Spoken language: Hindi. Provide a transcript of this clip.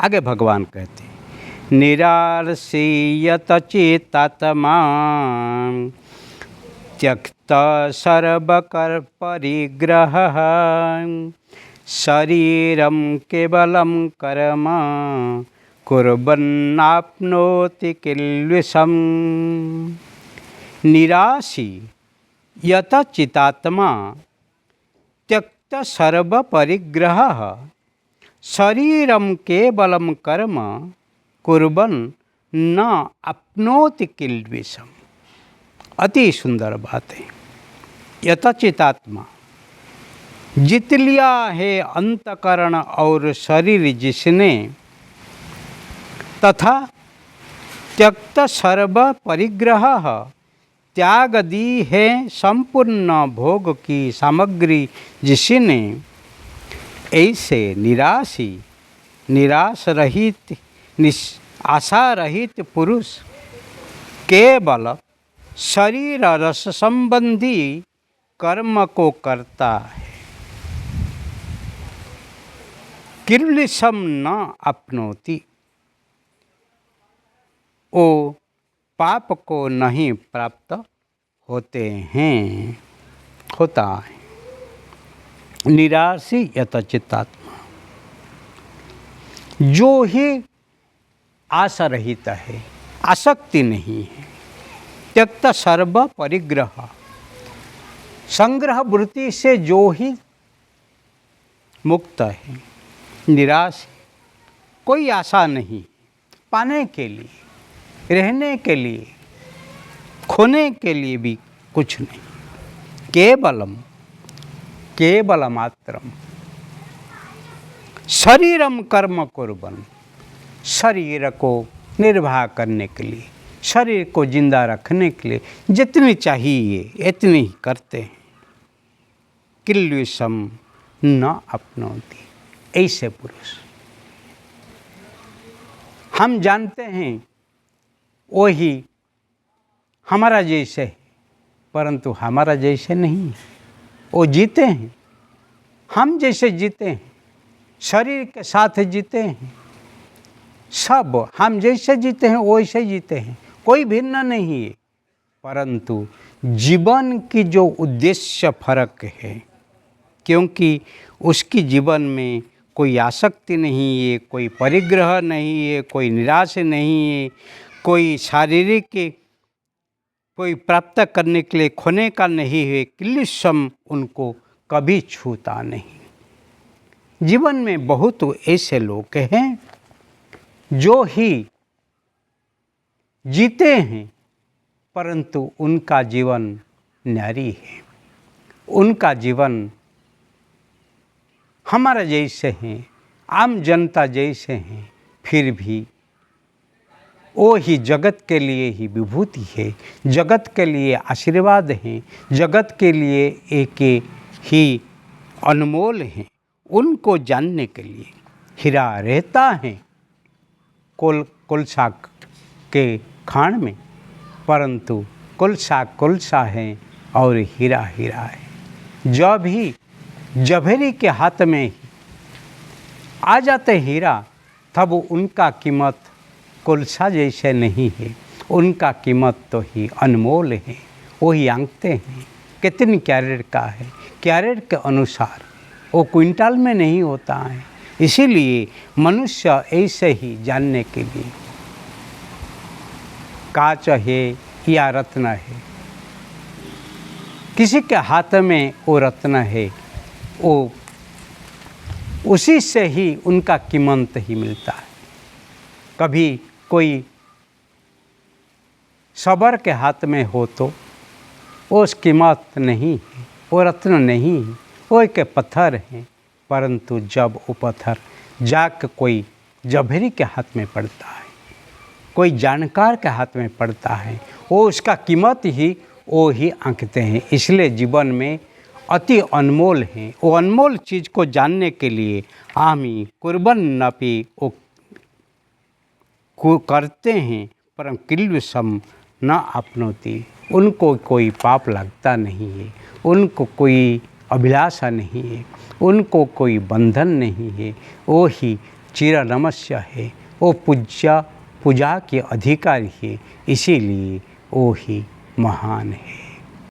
आगे भगवान कहते हैं, निरालसीयत चेतात्मा त्यक्त सर्वकर परिग्रह शरीरम केवलम कर्म कुर्वन्नाप्नोति किल्बिषम्। निराशी यत चितात्मा त्यक्त सर्व परिग्रह शरीरम केवलम कर्म कुर्वन् न अपनोति किल्बिषम्। अति सुंदर बात है। यतचितात्मा, जीत लिया है अंतकरण और शरीर जिसने, तथा त्यक्त सर्व परिग्रह त्याग दी है संपूर्ण भोग की सामग्री जिसने, ऐसे निराशी निराश रहित आशा रहित पुरुष केवल शरीर रस संबंधी कर्म को करता है। किल्बिषम न अपनोति, वो पाप को नहीं प्राप्त होता है। निराशी यतचितात्मा, जो ही आशा रहित है, आसक्ति नहीं है। त्यक्त सर्व परिग्रह, संग्रह वृत्ति से जो ही मुक्त है। निराश, कोई आशा नहीं, पाने के लिए, रहने के लिए, खोने के लिए भी कुछ नहीं। केवलमात्रम शरीरम कर्म कुर्वन्, शरीर को निर्वाह करने के लिए, शरीर को जिंदा रखने के लिए जितनी चाहिए इतनी ही करते हैं। किल्बिषम न अपनोति, ऐसे पुरुष, हम जानते हैं वही हमारा जैसे है, परंतु हमारा जैसे नहीं है। वो जीते हैं, हम जैसे जीते हैं, शरीर के साथ जीते हैं, सब हम जैसे जीते हैं वैसे जीते हैं, कोई भिन्न नहीं है। परंतु जीवन की जो उद्देश्य फर्क है, क्योंकि उसकी जीवन में कोई आसक्ति नहीं है, कोई परिग्रह नहीं है, कोई निराश नहीं है, कोई शारीरिक कोई प्राप्त करने के लिए खोने का नहीं है। किल्बिषम उनको कभी छूता नहीं। जीवन में बहुत ऐसे लोग हैं जो ही जीते हैं, परंतु उनका जीवन न्यारी है, उनका जीवन हमारा जैसे हैं, आम जनता जैसे हैं, फिर भी वो ही जगत के लिए ही विभूति है, जगत के लिए आशीर्वाद हैं, जगत के लिए एक ही अनमोल हैं। उनको जानने के लिए हीरा रहता है कुलसा के खान में, परंतु कुलसा है और हीरा है। जब ही जभेरी के हाथ में ही आ जाते हीरा, तब उनका कीमत कुलसा जैसे नहीं है, उनका कीमत तो ही अनमोल है। वही आंकते हैं कितनी कैरेट का है, कैरेट के अनुसार, वो क्विंटल में नहीं होता है। इसीलिए मनुष्य ऐसे ही जानने के लिए, कांच है या रत्न है, किसी के हाथ में वो रत्न है, वो उसी से ही उनका कीमत ही मिलता है। कभी कोई सबर के हाथ में हो तो वो उस कीमत नहीं है, वो रत्न नहीं है, वो एक पत्थर है। परंतु जब वो पत्थर जाकर कोई जभेरी के हाथ में पड़ता है, कोई जानकार के हाथ में पड़ता है, वो उसका कीमत ही वो ही आंकते हैं। इसलिए जीवन में अति अनमोल हैं। वो अनमोल चीज़ को जानने के लिए आमी कुर्वन्नपि वो करते हैं, परम किल्बिषम न अपनोति, उनको कोई पाप लगता नहीं है, उनको कोई अभिलाषा नहीं है, उनको कोई बंधन नहीं है। वो ही चीरा नमस्य है, वो पूजा के अधिकारी है, इसीलिए वो ही महान है।